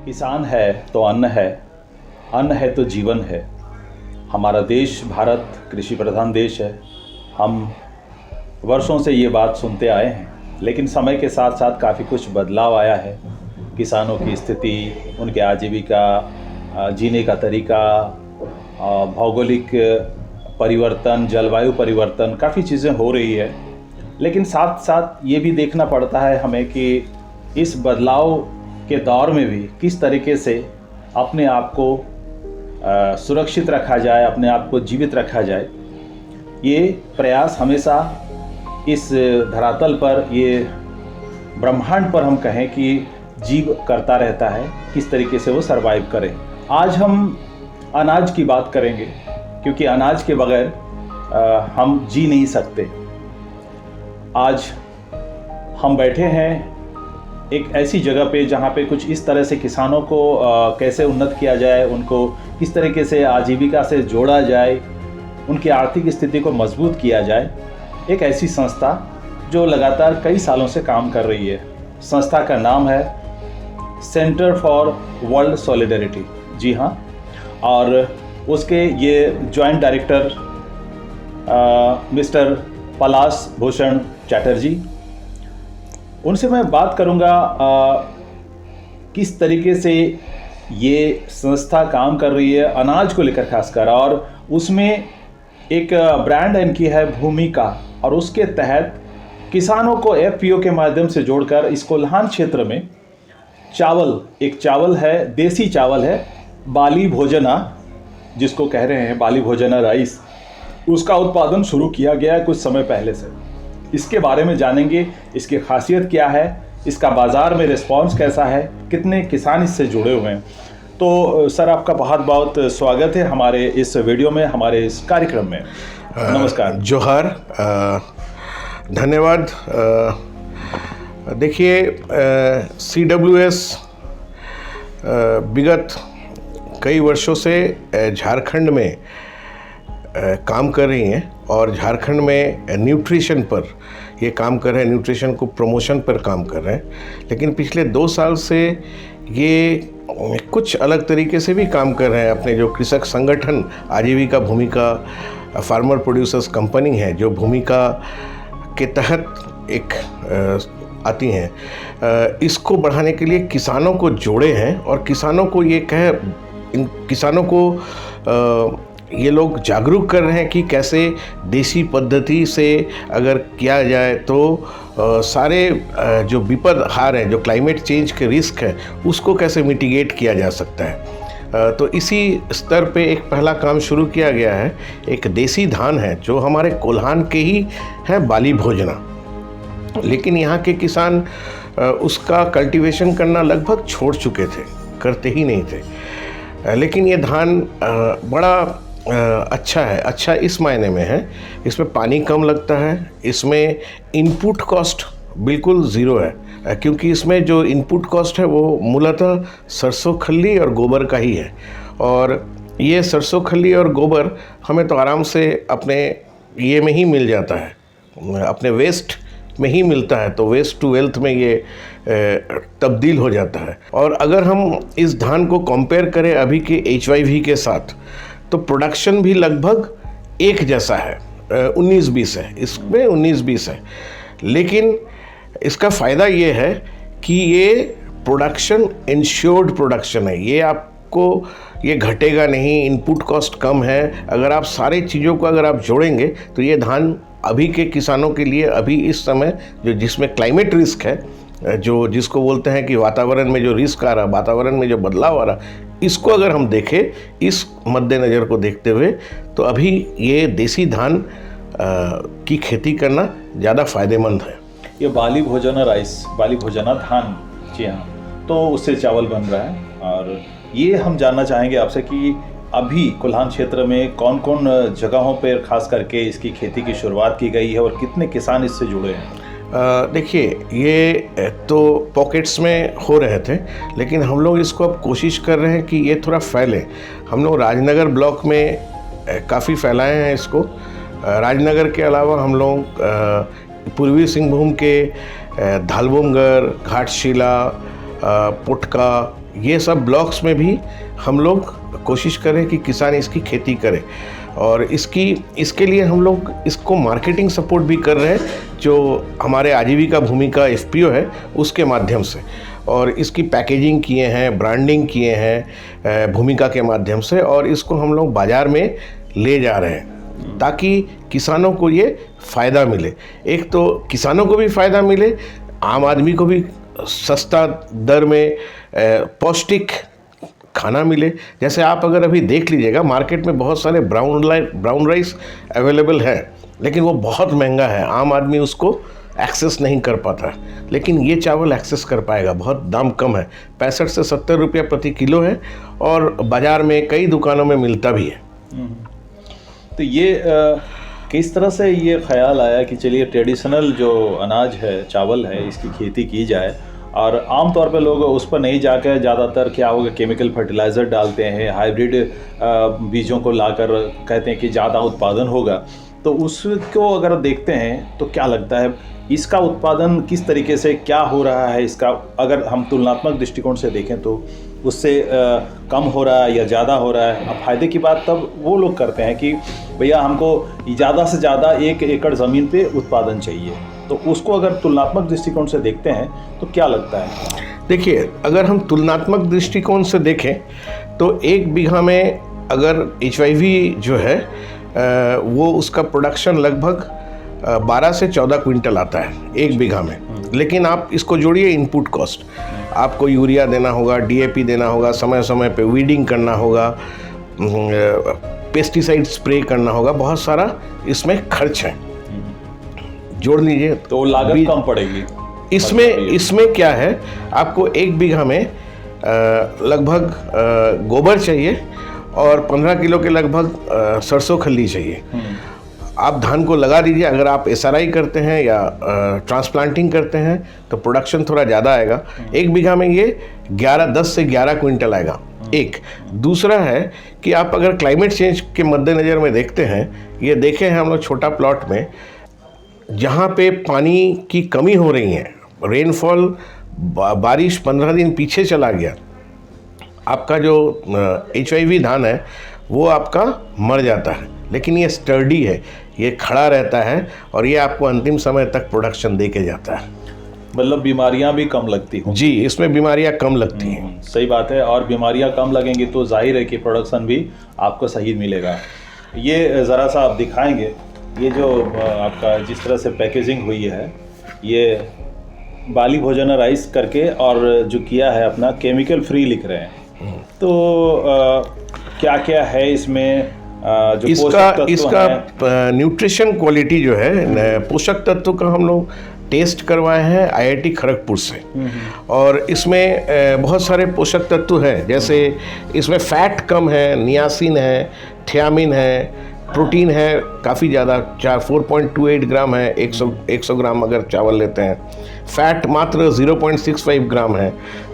किसान है तो अन्न है, अन्न है तो जीवन है। हमारा देश भारत कृषि प्रधान देश है। हम वर्षों से ये बात सुनते आए हैं, लेकिन समय के साथ साथ काफ़ी कुछ बदलाव आया है। किसानों की स्थिति, उनके आजीविका, जीने का तरीका, भौगोलिक परिवर्तन, जलवायु परिवर्तन, काफ़ी चीज़ें हो रही है। लेकिन साथ साथ ये भी देखना पड़ता है हमें कि इस बदलाव के दौर में भी किस तरीके से अपने आप को सुरक्षित रखा जाए, अपने आप को जीवित रखा जाए। ये प्रयास हमेशा इस धरातल पर, ये ब्रह्मांड पर हम कहें कि जीव करता रहता है, किस तरीके से वो सरवाइव करे। आज हम अनाज की बात करेंगे, क्योंकि अनाज के बगैर हम जी नहीं सकते। आज हम बैठे हैं एक ऐसी जगह पे जहाँ पे कुछ इस तरह से किसानों को कैसे उन्नत किया जाए, उनको किस तरीके से आजीविका से जोड़ा जाए, उनकी आर्थिक स्थिति को मजबूत किया जाए। एक ऐसी संस्था जो लगातार कई सालों से काम कर रही है। संस्था का नाम है सेंटर फॉर वर्ल्ड सॉलिडेरिटी। जी हाँ, और उसके ये जॉइंट डायरेक्टर मिस्टर पलाश भूषण चैटर्जी, उनसे मैं बात करूंगा किस तरीके से ये संस्था काम कर रही है अनाज को लेकर खासकर, और उसमें एक ब्रांड इनकी है भूमिका, और उसके तहत किसानों को एफपीओ के माध्यम से जोड़कर इस कोल्हान क्षेत्र में चावल, एक चावल है, देसी चावल है, बाली भोजना जिसको कह रहे हैं, बाली भोजना राइस, उसका उत्पादन शुरू किया गया है कुछ समय पहले से। इसके बारे में जानेंगे, इसकी खासियत क्या है, इसका बाज़ार में रिस्पांस कैसा है, कितने किसान इससे जुड़े हुए हैं। तो सर, आपका बहुत बहुत स्वागत है हमारे इस वीडियो में, हमारे इस कार्यक्रम में। नमस्कार। जोहार, धन्यवाद। देखिए, CWS विगत कई वर्षों से झारखंड में काम कर रही हैं और झारखंड में न्यूट्रिशन पर ये काम कर रहे हैं, न्यूट्रिशन को प्रमोशन पर काम कर रहे हैं। लेकिन पिछले 2 साल से ये कुछ अलग तरीके से भी काम कर रहे हैं। अपने जो कृषक संगठन आजीविका भूमिका फार्मर प्रोड्यूसर्स कंपनी है, जो भूमिका के तहत एक आती हैं, इसको बढ़ाने के लिए किसानों को जोड़े हैं और किसानों को इन किसानों को ये लोग जागरूक कर रहे हैं कि कैसे देसी पद्धति से अगर किया जाए तो सारे जो विपद हार हैं, जो क्लाइमेट चेंज के रिस्क है, उसको कैसे मिटिगेट किया जा सकता है। तो इसी स्तर पे एक पहला काम शुरू किया गया है। एक देसी धान है जो हमारे कोल्हान के ही है, बाली भोजना, लेकिन यहाँ के किसान उसका कल्टीवेशन करना लगभग छोड़ चुके थे, करते ही नहीं थे। लेकिन ये धान बड़ा अच्छा है। अच्छा इस मायने में है, इसमें पानी कम लगता है, इसमें इनपुट कॉस्ट बिल्कुल ज़ीरो है, क्योंकि इसमें जो इनपुट कॉस्ट है वो मूलतः सरसों खल्ली और गोबर का ही है। और ये सरसों खल्ली और गोबर हमें तो आराम से अपने ये में ही मिल जाता है, अपने वेस्ट में ही मिलता है, तो वेस्ट टू वेल्थ में ये तब्दील हो जाता है। और अगर हम इस धान को कंपेयर करें अभी के HYV के साथ, तो प्रोडक्शन भी लगभग एक जैसा है, 19-20 है, इसमें 19-20 है। लेकिन इसका फ़ायदा ये है कि ये प्रोडक्शन इंश्योर्ड प्रोडक्शन है, ये आपको ये घटेगा नहीं, इनपुट कॉस्ट कम है। अगर आप सारी चीज़ों को अगर आप जोड़ेंगे तो ये धान अभी के किसानों के लिए, अभी इस समय जो जिसमें क्लाइमेट रिस्क है, जो जिसको बोलते हैं कि वातावरण में जो रिस्क आ रहा, वातावरण में जो बदलाव आ रहा, इसको अगर हम देखें, इस मद्देनज़र को देखते हुए, तो अभी ये देसी धान की खेती करना ज़्यादा फ़ायदेमंद है। ये बाली भोजना राइस, बाली भोजना धान, जी हाँ, तो उससे चावल बन रहा है। और ये हम जानना चाहेंगे आपसे कि अभी कोल्हान क्षेत्र में कौन कौन जगहों पर खास करके इसकी खेती की शुरुआत की गई है और कितने किसान इससे जुड़े हैं? देखिए, ये तो पॉकेट्स में हो रहे थे, लेकिन हम लोग इसको अब कोशिश कर रहे हैं कि ये थोड़ा फैले। हम लोग राजनगर ब्लॉक में काफ़ी फैलाए हैं इसको। राजनगर के अलावा हम लोग पूर्वी सिंहभूम के धालबोमगढ़, घाटशिला, पुटका, ये सब ब्लॉक्स में भी हम लोग कोशिश करें कि किसान इसकी खेती करे, और इसके लिए हम लोग इसको मार्केटिंग सपोर्ट भी कर रहे हैं, जो हमारे आजीविका भूमि का FPO है उसके माध्यम से, और इसकी पैकेजिंग किए हैं, ब्रांडिंग किए हैं भूमिका के माध्यम से, और इसको हम लोग बाज़ार में ले जा रहे हैं ताकि किसानों को ये फ़ायदा मिले। एक तो किसानों को भी फ़ायदा मिले, आम आदमी को भी सस्ता दर में पौष्टिक खाना मिले। जैसे आप अगर अभी देख लीजिएगा, मार्केट में बहुत सारे ब्राउन राइस अवेलेबल है, लेकिन वो बहुत महंगा है, आम आदमी उसको एक्सेस नहीं कर पाता है। लेकिन ये चावल एक्सेस कर पाएगा, बहुत दाम कम है, 65 से 70 रुपया प्रति किलो है, और बाज़ार में कई दुकानों में मिलता भी है। तो ये किस तरह से ये ख्याल आया कि चलिए ट्रेडिशनल जो अनाज है, चावल है, इसकी खेती की जाए? और आम तौर पे लोग उस पर नहीं जाकर ज़्यादातर क्या होगा, केमिकल फर्टिलाइज़र डालते हैं, हाइब्रिड बीजों को लाकर कहते हैं कि ज़्यादा उत्पादन होगा। तो उसको अगर देखते हैं तो क्या लगता है, इसका उत्पादन किस तरीके से क्या हो रहा है? इसका अगर हम तुलनात्मक दृष्टिकोण से देखें तो उससे कम हो रहा है या ज़्यादा हो रहा है? अब फ़ायदे की बात तब वो लोग करते हैं कि भैया हमको ज़्यादा से ज़्यादा 1 एकड़ ज़मीन पे उत्पादन चाहिए, तो उसको अगर तुलनात्मक दृष्टिकोण से देखते हैं तो क्या लगता है? देखिए, अगर हम तुलनात्मक दृष्टिकोण से देखें तो 1 बीघा में अगर HIV जो है वो उसका प्रोडक्शन लगभग 12 से 14 क्विंटल आता है 1 बीघा में। लेकिन आप इसको जोड़िए इनपुट कॉस्ट, आपको यूरिया देना होगा, DAP देना होगा, समय समय पे वीडिंग करना होगा, पेस्टिसाइड स्प्रे करना होगा, बहुत सारा इसमें खर्च है। जोड़ लीजिए तो लागत कम पड़ेगी। इसमें क्या है, आपको 1 बीघा में लगभग गोबर चाहिए और 15 किलो के लगभग सरसों खल्ली चाहिए। आप धान को लगा दीजिए, अगर आप SRI करते हैं या ट्रांसप्लांटिंग करते हैं तो प्रोडक्शन थोड़ा ज़्यादा आएगा। 1 बीघा में ये 10 से 11 क्विंटल आएगा। एक दूसरा है कि आप अगर क्लाइमेट चेंज के मद्देनज़र में देखते हैं, ये देखे हैं हम लोग छोटा प्लॉट में, जहाँ पे पानी की कमी हो रही है, रेनफॉल बारिश 15 दिन पीछे चला गया, आपका जो HIV धान है वो आपका मर जाता है। लेकिन ये स्टर्डी है, ये खड़ा रहता है और ये आपको अंतिम समय तक प्रोडक्शन दे के जाता है। मतलब बीमारियां भी कम लगती हों? जी, इसमें बीमारियां कम लगती हैं। सही बात है, और बीमारियां कम लगेंगी तो जाहिर है कि प्रोडक्शन भी आपको सही मिलेगा। ये ज़रा सा आप दिखाएंगे, ये जो आपका जिस तरह से पैकेजिंग हुई है, ये बाली भोजन राइस करके, और जो किया है अपना केमिकल फ्री लिख रहे हैं। तो क्या क्या है इसमें? जो इसका न्यूट्रिशन क्वालिटी जो है, पोषक तत्व का हम लोग टेस्ट करवाए हैं IIT खड़गपुर से, और इसमें बहुत सारे पोषक तत्व हैं। जैसे इसमें फैट कम है, नियासिन है, थियामिन है, प्रोटीन है काफ़ी ज़्यादा, 4.28 ग्राम है 100 ग्राम अगर चावल लेते हैं, फैट मात्र 0.65 ग्राम है।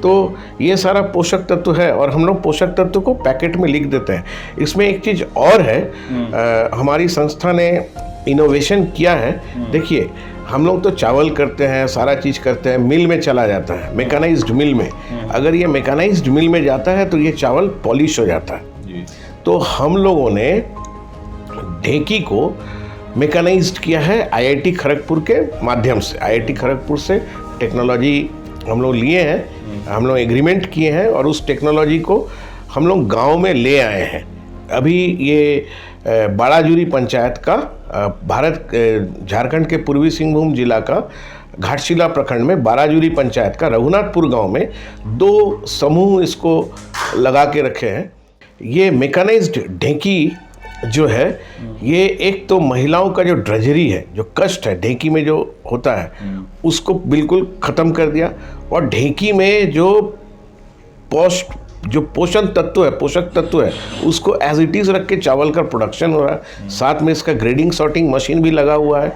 तो ये सारा पोषक तत्व है, और हम लोग पोषक तत्व को पैकेट में लिख देते हैं। इसमें एक चीज़ और है, हमारी संस्था ने इनोवेशन किया है। देखिए, हम लोग तो चावल करते हैं, सारा चीज़ करते हैं, मिल में चला जाता है, मैकेनाइज्ड मिल में। अगर ये मैकेनाइज्ड मिल में जाता है तो ये चावल पॉलिश हो जाता है। तो हम लोगों ने ढेकी को मैकेनाइज्ड किया है IIT खड़गपुर के माध्यम से। IIT खड़गपुर से टेक्नोलॉजी हम लोग लिए हैं, हम लोग एग्रीमेंट किए हैं, और उस टेक्नोलॉजी को हम लोग गांव में ले आए हैं। अभी ये बाड़ाजुरी पंचायत का, झारखंड के पूर्वी सिंहभूम जिला का घाटशिला प्रखंड में बाड़ाजुरी पंचायत का रघुनाथपुर गांव में 2 समूह इसको लगा के रखे हैं। ये मैकेनाइज्ड ढेकी जो है, ये एक तो महिलाओं का जो ड्रजरी है, जो कष्ट है ढेकी में जो होता है, उसको बिल्कुल ख़त्म कर दिया, और ढेकी में जो पोषक तत्व है उसको एज इट इज़ रख के चावल का प्रोडक्शन हो रहा है। साथ में इसका ग्रेडिंग सॉर्टिंग मशीन भी लगा हुआ है,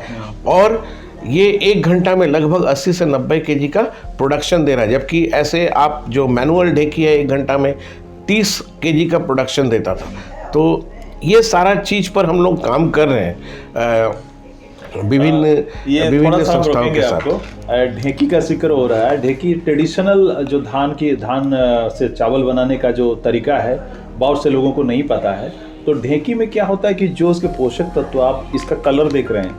और ये 1 घंटा में लगभग 80 से 90 kg का प्रोडक्शन दे रहा है। जबकि ऐसे आप जो मैनुअल ढेकी है 1 घंटा में 30 kg का प्रोडक्शन देता था। तो ये सारा चीज़ पर हम लोग काम कर रहे हैं। विभिन्न ये थोड़ा विभिन्न सा हम संस्थाओं रोकेंगे के साथ। आपको। ढेकी का जिक्र हो रहा है। ढेकी ट्रेडिशनल जो धान से चावल बनाने का जो तरीका है, बहुत से लोगों को नहीं पता है। तो ढेकी में क्या होता है कि जो उसके पोषक तत्व, आप इसका कलर देख रहे हैं,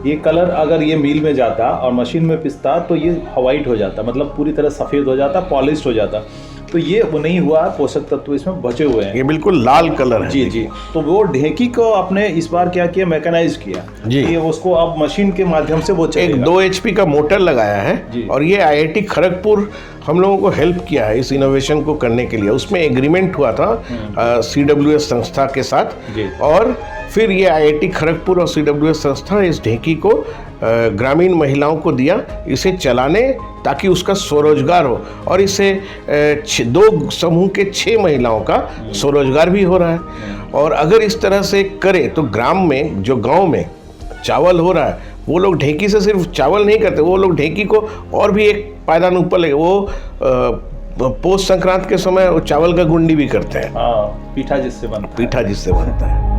ये कलर अगर ये मिल में जाता और मशीन में पिसता तो ये वाइट हो जाता, मतलब पूरी तरह सफ़ेद हो जाता, पॉलिश्ड हो जाता। तो ये वो नहीं हुआ, पोषक तत्व इसमें बचे हुए हैं। ये बिल्कुल लाल कलर है। जी जी। तो वो ढेकी को आपने इस बार क्या किया, मैकेनाइज किया जी। ये उसको अब मशीन के माध्यम से वो एक चलेगा। 2 HP का मोटर लगाया जी। है और ये IIT खड़गपुर हम लोगों को हेल्प किया है इस इनोवेशन को करने के लिए। उसमें एग्रीमेंट हुआ था CWS संस्था के साथ जी। और फिर ये IIT खड़गपुर और CWS संस्था इस ढेकी को ग्रामीण महिलाओं को दिया इसे चलाने, ताकि उसका स्वरोजगार हो। और इससे 2 समूह के 6 महिलाओं का स्वरोजगार भी हो रहा है। और अगर इस तरह से करे तो ग्राम में, जो गांव में चावल हो रहा है, वो लोग ढेकी से सिर्फ चावल नहीं करते, वो लोग ढेकी को और भी एक पायदान ऊपर ले, वो पौष संक्रांत के समय वो चावल का गुंडी भी करते हैं, हाँ, पीठा जिससे बनता है। पीठा जिससे बनता है।